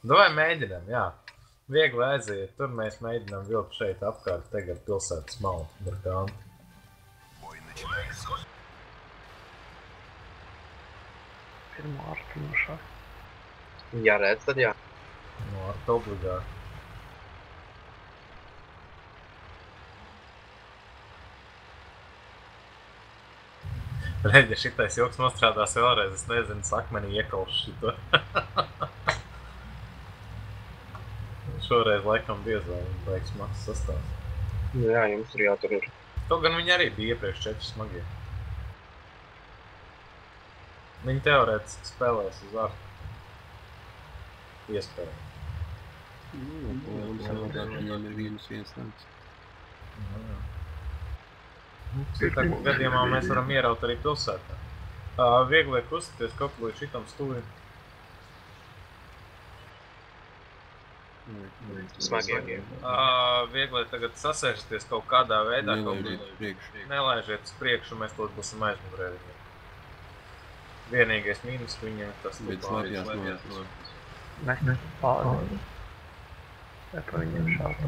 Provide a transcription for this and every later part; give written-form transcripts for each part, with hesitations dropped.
Davai mēģinām, jā. Viegli aiziet, tur mēs mēģinām vilkt šeit apkārt tagad pilsētas malu ar kantu. Pirmā ārstinošā. Ja redz, tad jā. No ar to obligāti. Reģi, ja šitais joks nostrādās vēlreiz, es nezinu, sakmenī iekaušu šito. Šoreiz laikam diez vai baigs maksas sastāvs. Jā, jums tur jātur ir. To gan viņi arī bija iepriekš 4 smagie. Viņi teorētiski spēlēs uz ārtu. Iespēju. Un savādāk viņiem ir 1-1 tāds. Citā gadījumā mēs varam ieraut arī pilsētā. Viegli kustaties kaut līdz šitam stūrim. Smagie. Viegli tagad sasēžaties kaut kādā veidā. Nelaižiet Nelaižiet uz uz priekšu. priekšu, mēs to būsim aizmugurē viņiem. Vienīgais mīnus, ka viņiem tas Bet slēpjās novērtās. Mēs pārējām. Vai pa viņiem šādā?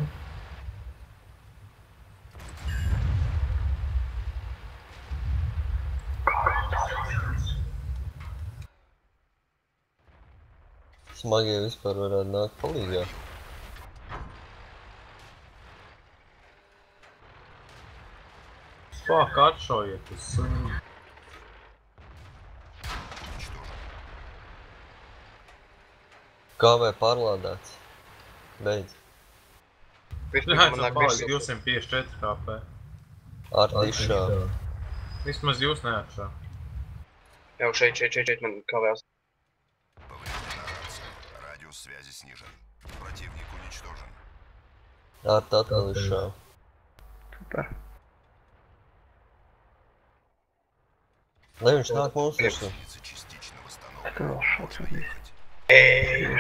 Smagie vispār varētu nākt palīgā. Fāk, atšaujiet uz suņu. KV pārlādēts. Beidz. Jā, tas palīdz 254 HP. Artišā. Vismaz jūs neatšā. Jau šeit man kavēs. Радиус связи снижен. Противник уничтожен. Arta atkal izšāva. Super. Lai viņš nāk mums visu. Единица частично восстановлена. Tur vēl šāds viņi.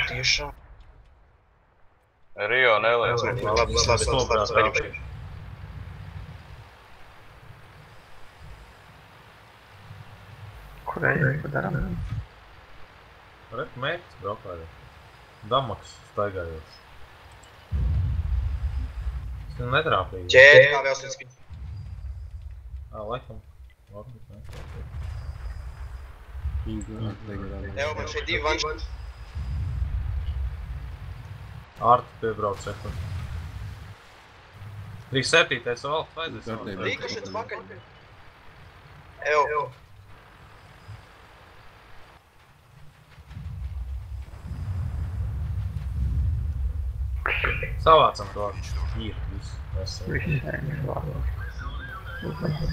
Tiešām. Rio neliec. Labi. Kur ejam, ko darām? Red mērķis braukājot. Damaks staigājot. Es viņu netrāpīju. Ķēri kavēs līdz viņu. Laikam. Varbūt ne. Evo, man šeit 2 vanši. Ārti piebrauc sekund. 37. valsts vajadzēs. Rīka šeit pakaļ. Evo. Savācam to īri visu. Visi ejam vārdos.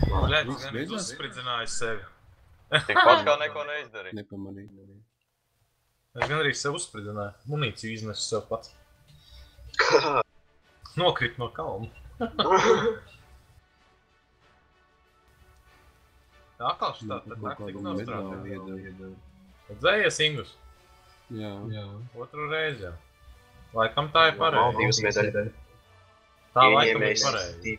Bļaļ, gan uzspridzināju sevi. Tikpat kā neko neizdarīja. Nepamanīju. Es gan arī sev uzspridzināju. Munīciju iznesu sev pats. Nokrit no kalna. Atkal šitā taktika nav strādāja. Dzējies Ingus. Jā. Otru reizi jau. Laikam tā ir pareizi. Divas medaļas. Tā laikam ir pareizi.